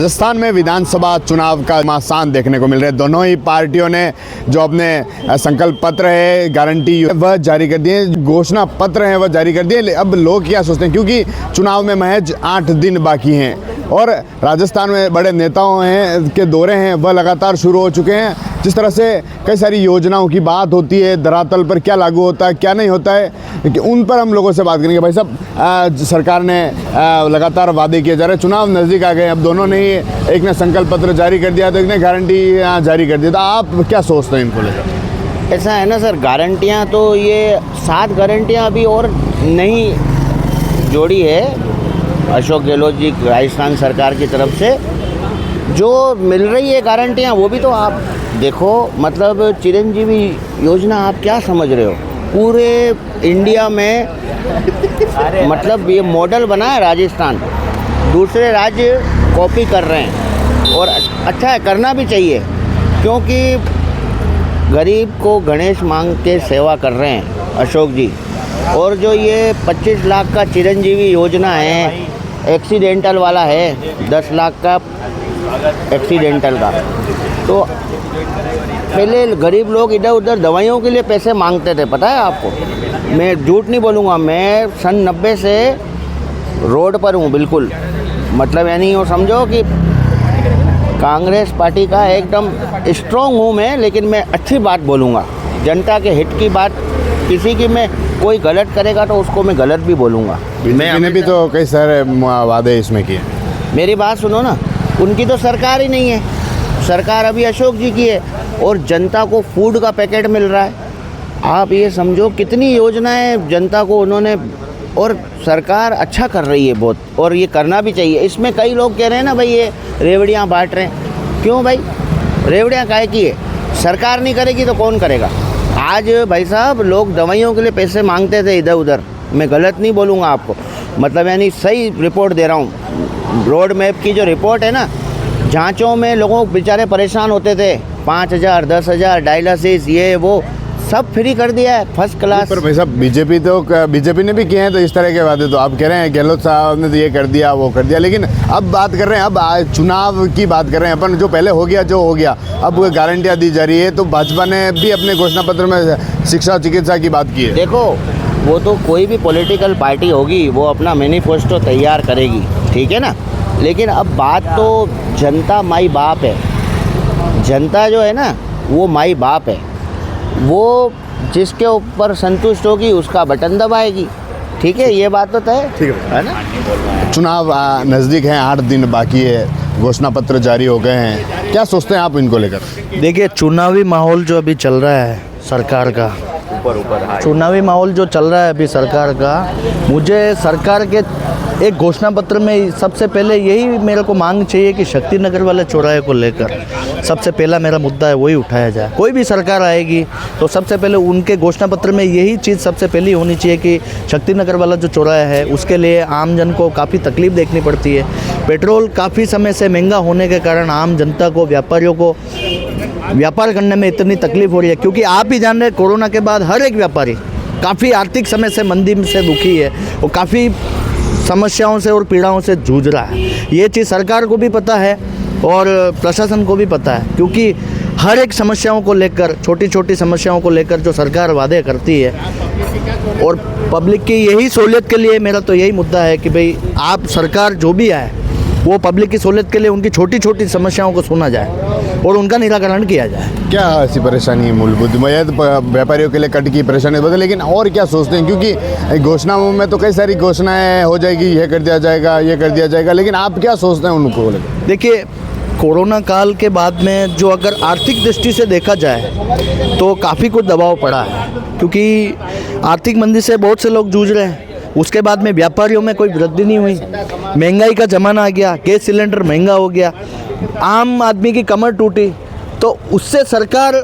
राजस्थान में विधानसभा चुनाव का घमासान देखने को मिल रहा है। दोनों ही पार्टियों ने जो अपने संकल्प पत्र है, गारंटी वह जारी कर दिए, घोषणा पत्र है वह जारी कर दिए। अब लोग क्या सोचते हैं, क्योंकि चुनाव में महज 8 दिन बाकी हैं और राजस्थान में बड़े नेताओं हैं के दौरे हैं वह लगातार शुरू हो चुके हैं। जिस तरह से कई सारी योजनाओं की बात होती है, धरातल पर क्या लागू होता है क्या नहीं होता है, उन पर हम लोगों से बात करेंगे। भाई साहब, सरकार ने लगातार वादे किए जा रहे हैं, चुनाव नज़दीक आ गए, अब दोनों ने ही, एक ने संकल्प पत्र जारी कर दिया तो एक ने गारंटी जारी कर दिया, तो आप क्या सोचते हैं इनको लेकर? ऐसा है ना सर, गारंटियाँ तो ये 7 गारंटियाँ अभी और नहीं जोड़ी है अशोक गहलोत जी राजस्थान सरकार की तरफ से। जो मिल रही है गारंटियाँ वो भी तो आप देखो, मतलब चिरंजीवी योजना आप क्या समझ रहे हो, पूरे इंडिया में मतलब ये मॉडल बना है राजस्थान, दूसरे राज्य कॉपी कर रहे हैं और अच्छा है, करना भी चाहिए, क्योंकि गरीब को गणेश मांग के सेवा कर रहे हैं अशोक जी। और जो ये 25 लाख का चिरंजीवी योजना है, एक्सीडेंटल वाला है, 10 लाख का एक्सीडेंटल का, तो पहले गरीब लोग इधर उधर दवाइयों के लिए पैसे मांगते थे, पता है आपको, मैं झूठ नहीं बोलूँगा, मैं सन 90 से रोड पर हूँ बिल्कुल, मतलब यानी वो समझो कि कांग्रेस पार्टी का एकदम स्ट्रॉन्ग हूँ मैं, लेकिन मैं अच्छी बात बोलूँगा, जनता के हित की बात, किसी की मैं कोई गलत करेगा तो उसको मैं गलत भी बोलूँगा। मैंने भी तो कई सारे वादे इसमें किए। मेरी बात सुनो ना, उनकी तो सरकार ही नहीं है, सरकार अभी अशोक जी की है और जनता को फूड का पैकेट मिल रहा है। आप ये समझो कितनी योजनाएं जनता को उन्होंने, और सरकार अच्छा कर रही है बहुत, और ये करना भी चाहिए। इसमें कई लोग कह रहे हैं ना भाई ये रेवड़ियाँ बांट रहे हैं, क्यों भाई, रेवड़ियाँ काहे की है, सरकार नहीं करेगी तो कौन करेगा। आज भाई साहब लोग दवाइयों के लिए पैसे मांगते थे इधर उधर, मैं गलत नहीं बोलूँगा आपको, मतलब यानी सही रिपोर्ट दे रहा हूँ। रोड मैप की जो रिपोर्ट है ना, जांचों में लोगों बेचारे परेशान होते थे, 5,000 10,000 डायलिसिस ये वो सब फ्री कर दिया है, फर्स्ट क्लास। पर भाई साहब बीजेपी ने भी किए हैं तो इस तरह के वादे, तो आप कह रहे हैं गहलोत साहब ने तो ये कर दिया वो कर दिया, लेकिन अब बात कर रहे हैं, अब चुनाव की बात कर रहे हैं अपन, जो पहले हो गया जो हो गया, अब गारंटियाँ दी जा रही है। तो भाजपा ने भी अपने घोषणा पत्र में शिक्षा चिकित्सा की बात की है। देखो, वो तो कोई भी पॉलिटिकल पार्टी होगी वो अपना मैनिफेस्टो तैयार करेगी, ठीक है ना, लेकिन अब बात तो जनता माई बाप है, जनता जो है ना वो माई बाप है, वो जिसके ऊपर संतुष्ट होगी उसका बटन दबाएगी, ठीक है, ये बात तो तय ठीक है ना। चुनाव नज़दीक हैं, 8 दिन बाकी है, घोषणा पत्र जारी हो गए हैं, क्या सोचते हैं आप इनको लेकर? देखिए, चुनावी माहौल जो अभी चल रहा है सरकार का, चुनावी माहौल जो चल रहा है अभी सरकार का, मुझे सरकार के एक घोषणा पत्र में सबसे पहले यही मेरे को मांग चाहिए कि शक्ति नगर वाले चौराहे को लेकर सबसे पहला मेरा मुद्दा है वही उठाया जाए। कोई भी सरकार आएगी तो सबसे पहले उनके घोषणा पत्र में यही चीज़ सबसे पहली होनी चाहिए कि शक्ति नगर वाला जो चौराहा है उसके लिए आम जन को काफ़ी तकलीफ देखनी पड़ती है। पेट्रोल काफ़ी समय से महंगा होने के कारण आम जनता को, व्यापारियों को व्यापार करने में इतनी तकलीफ हो रही है, क्योंकि आप ही जान रहे हैं कोरोना के बाद हर एक व्यापारी काफ़ी आर्थिक समय से मंदी से दुखी है और काफ़ी समस्याओं से और पीड़ाओं से जूझ रहा है। ये चीज़ सरकार को भी पता है और प्रशासन को भी पता है, क्योंकि हर एक समस्याओं को लेकर, छोटी छोटी समस्याओं को लेकर जो सरकार वादे करती है, और पब्लिक की यही सहूलियत के लिए मेरा तो यही मुद्दा है कि भाई आप सरकार जो भी आए वो पब्लिक की सहूलियत के लिए उनकी छोटी छोटी समस्याओं को सुना जाए और उनका निराकरण किया जाए। क्या ऐसी परेशानी है मूलभूत? व्यापारियों के लिए कट की परेशानी बता, लेकिन और क्या सोचते हैं, क्योंकि घोषणाओं में तो कई सारी घोषणाएं हो जाएगी, ये कर दिया जाएगा ये कर दिया जाएगा, लेकिन आप क्या सोचते हैं उनको लेकर? देखिए, कोरोना काल के बाद में जो अगर आर्थिक दृष्टि से देखा जाए तो काफ़ी कुछ दबाव पड़ा है, क्योंकि आर्थिक मंदी से बहुत से लोग जूझ रहे हैं। उसके बाद में व्यापारियों में कोई वृद्धि नहीं हुई, महंगाई का ज़माना आ गया, गैस सिलेंडर महंगा हो गया, आम आदमी की कमर टूटी, तो उससे सरकार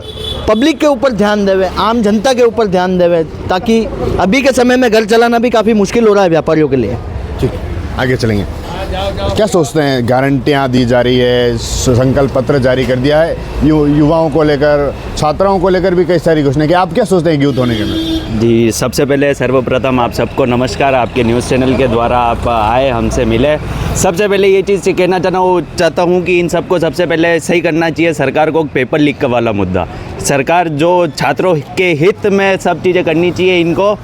पब्लिक के ऊपर ध्यान देवे, आम जनता के ऊपर ध्यान देवे, ताकि अभी के समय में घर चलाना भी काफ़ी मुश्किल हो रहा है व्यापारियों के लिए। ठीक, आगे चलेंगे। क्या सोचते हैं, गारंटियाँ दी जा रही है, संकल्प पत्र जारी कर दिया है, युवाओं को लेकर, छात्राओं को लेकर भी कई सारी घोषणाएं की, आप क्या सोचते हैं यूथ होने के में? जी, सबसे पहले सर्वप्रथम आप सबको नमस्कार। आपके न्यूज़ चैनल के द्वारा आप आए, हमसे मिले। सबसे पहले ये चीज़ कहना चाहता हूँ कि इन सबको सबसे पहले सही करना चाहिए सरकार को पेपर लीक वाला मुद्दा। सरकार जो छात्रों के हित में सब चीज़ें करनी चाहिए इनको,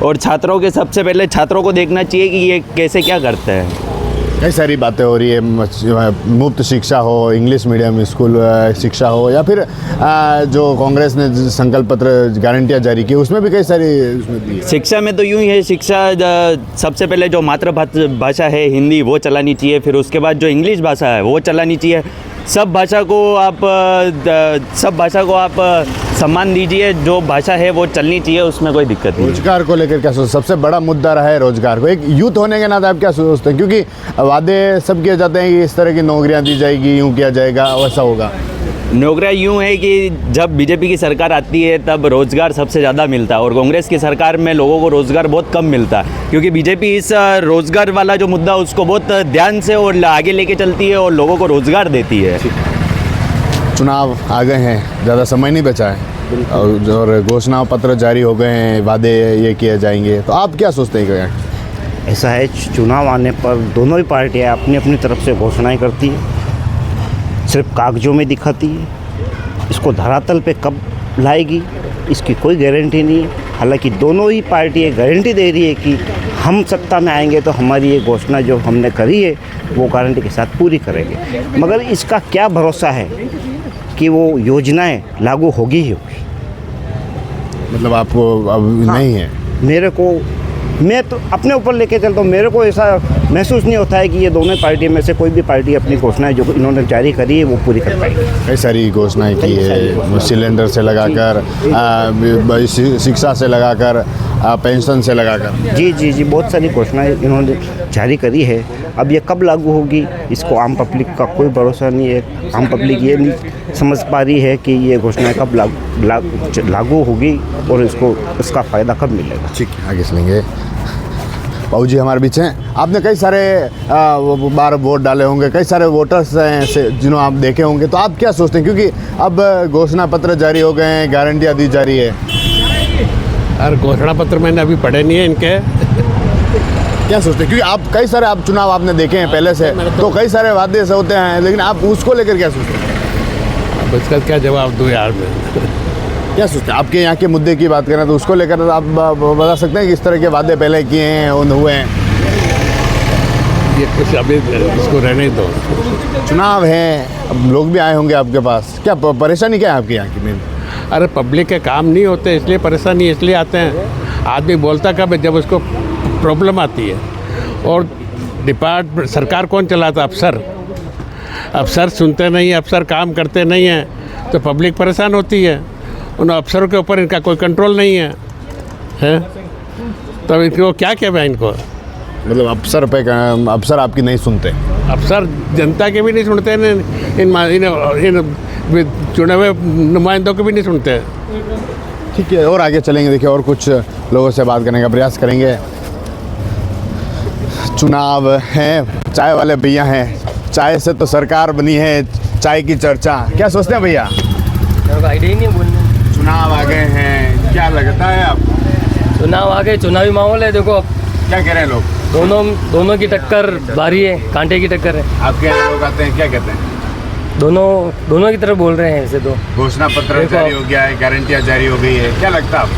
और छात्रों के सबसे पहले छात्रों को देखना चाहिए कि ये कैसे क्या करते हैं। कई सारी बातें हो रही है, मुफ्त शिक्षा हो, इंग्लिश मीडियम स्कूल शिक्षा हो, या फिर जो कांग्रेस ने संकल्प पत्र गारंटियाँ जारी की उसमें भी कई सारी उसमें दी है। शिक्षा में तो यूँ ही है, शिक्षा सबसे पहले जो मातृभाषा है हिंदी वो चलानी चाहिए, फिर उसके बाद जो इंग्लिश भाषा है वो चलानी चाहिए। सब भाषा को आप सम्मान दीजिए, जो भाषा है वो चलनी चाहिए, उसमें कोई दिक्कत नहीं। रोजगार को लेकर क्या सोचते? सबसे बड़ा मुद्दा रहा है रोजगार को। एक यूथ होने के नाते आप क्या सोचते हैं? क्योंकि वादे सब किए जाते हैं कि इस तरह की नौकरियां दी जाएगी, यूँ किया जाएगा, वैसा होगा। नौकरियाँ यूँ है कि जब बीजेपी की सरकार आती है तब रोज़गार सबसे ज़्यादा मिलता है, और कांग्रेस की सरकार में लोगों को रोज़गार बहुत कम मिलता है, क्योंकि बीजेपी इस रोज़गार वाला जो मुद्दा उसको बहुत ध्यान से और आगे लेके चलती है और लोगों को रोज़गार देती है। चुनाव आ गए हैं, ज़्यादा समय नहीं बचा है और घोषणा पत्र जारी हो गए हैं, वादे ये किए जाएंगे, तो आप क्या सोचते हैं क्या? ऐसा है, चुनाव आने पर दोनों ही पार्टियां अपनी अपनी तरफ से घोषणाएं करती है, सिर्फ कागजों में दिखाती है। इसको धरातल पे कब लाएगी इसकी कोई गारंटी नहीं है। हालांकि दोनों ही पार्टियां गारंटी दे रही है कि हम सत्ता में आएंगे तो हमारी ये घोषणा जो हमने करी है वो गारंटी के साथ पूरी करेंगे, मगर इसका क्या भरोसा है कि वो योजनाएं लागू होगी ही होगी। मतलब आपको अब नहीं है? मैं तो अपने ऊपर लेके चलता हूँ, मेरे को ऐसा महसूस नहीं होता है कि ये दोनों पार्टियों में से कोई भी पार्टी अपनी घोषणाएं जो इन्होंने जारी करी है वो पूरी कर पाएगी। कई सारी घोषणाएं की है, सिलेंडर से लगाकर शिक्षा से लगाकर पेंशन से लगाकर। जी, बहुत सारी घोषणाएं इन्होंने जारी करी है। अब ये कब लागू होगी इसको आम पब्लिक का कोई भरोसा नहीं है। आम पब्लिक ये नहीं समझ पा रही है कि ये घोषणाएं कब लागू होगी और इसका फ़ायदा कब मिलेगा। ठीक है, आगे चलेंगे। बाबू जी हमारे बीच हैं। आपने कई सारे बार वोट डाले होंगे, कई सारे वोटर्स हैं से जिन्हों आप देखे होंगे, तो आप क्या सोचते हैं? क्योंकि अब घोषणा पत्र जारी हो गए हैं, गारंटियाँ दी जा रही है। और घोषणा पत्र मैंने अभी पढ़े नहीं है इनके। क्या सोचते हैं? क्योंकि आप कई सारे आप चुनाव आपने देखे हैं पहले से, तो कई सारे वादे ऐसे होते हैं, लेकिन आप उसको लेकर क्या सोचते हैं? अब इसका क्या जवाब दूँ यार मैं? क्या सोचते हैं? आपके यहाँ के मुद्दे की बात करें तो उसको लेकर तो आप बता सकते हैं कि इस तरह के वादे पहले किए हैं, हुए हैं। ये कुछ अभी इसको रहने दो। चुनाव है, अब लोग भी आए होंगे आपके पास, क्या परेशानी क्या है आपके यहाँ की? मेन अरे पब्लिक के काम नहीं होते इसलिए परेशानी इसलिए आते हैं। आदमी बोलता कब है? जब उसको प्रॉब्लम आती है। और सरकार कौन चलाता? अफसर सुनते नहीं, अफसर काम करते नहीं हैं, तो पब्लिक परेशान होती है। उन अफसरों के ऊपर इनका कोई कंट्रोल नहीं है, तो इनको क्या कहना है इनको? मतलब अफसर आपकी नहीं सुनते? अफसर जनता के भी नहीं सुनते, इन चुने हुए नुमाइंदों के भी नहीं सुनते। ठीक है, और आगे चलेंगे। देखिए और कुछ लोगों से बात करने का प्रयास करेंगे। चुनाव है, चाय वाले भैया हैं, चाय से तो सरकार बनी है, चाय की चर्चा। क्या सोचते हैं भैया? आइडिया ही नहीं बोलने। चुनाव आ गए हैं, क्या लगता है आपको? चुनाव आ गए, चुनावी माहौल है। देखो क्या कह रहे हैं लोग? दोनों की टक्कर भारी है, कांटे की टक्कर है। आपके यहाँ लोग आते हैं, क्या कहते हैं? दोनों की तरफ बोल रहे हैं। ऐसे तो घोषणा पत्र जारी हो गया है, गारंटियाँ जारी हो गई है, क्या लगता है आपको?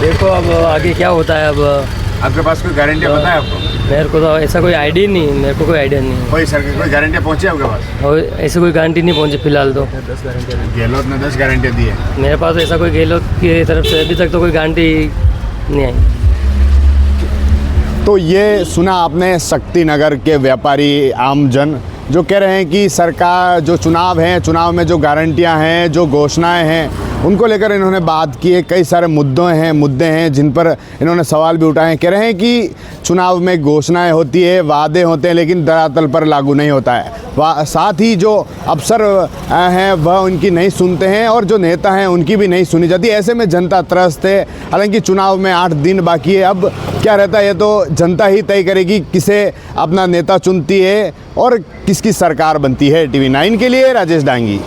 देखो अब आगे क्या होता है। अब आपके पास कोई गारंटियाँ पता है आपको? मेरे को तो ऐसा कोई आइडिया नहीं, मेरे को कोई आइडिया नहीं। कोई गारंटियाँ पहुँची आपके पास? और ऐसे कोई गारंटी नहीं पहुंची फिलहाल तो। गहलोत ने 10 गारंटियाँ दी है। मेरे पास ऐसा कोई गहलोत की तरफ से अभी तक तो कोई गारंटी नहीं आई। तो ये सुना आपने शक्तिनगर के व्यापारी आमजन जो कह रहे हैं कि सरकार जो चुनाव हैं, चुनाव में जो गारंटियां हैं, जो घोषणाएं हैं, उनको लेकर इन्होंने बात की है। कई सारे मुद्दे हैं जिन पर इन्होंने सवाल भी उठाए हैं। कह रहे हैं कि चुनाव में घोषणाएं होती है, वादे होते हैं, लेकिन धरातल पर लागू नहीं होता है। साथ ही जो अफसर हैं वह उनकी नहीं सुनते हैं और जो नेता हैं उनकी भी नहीं सुनी जाती। ऐसे में जनता त्रस्त है। हालांकि चुनाव में 8 दिन बाकी है। अब क्या रहता है ये तो जनता ही तय करेगी किसे अपना नेता चुनती है और किसकी सरकार बनती है। TV9 के लिए राजेश डांगी।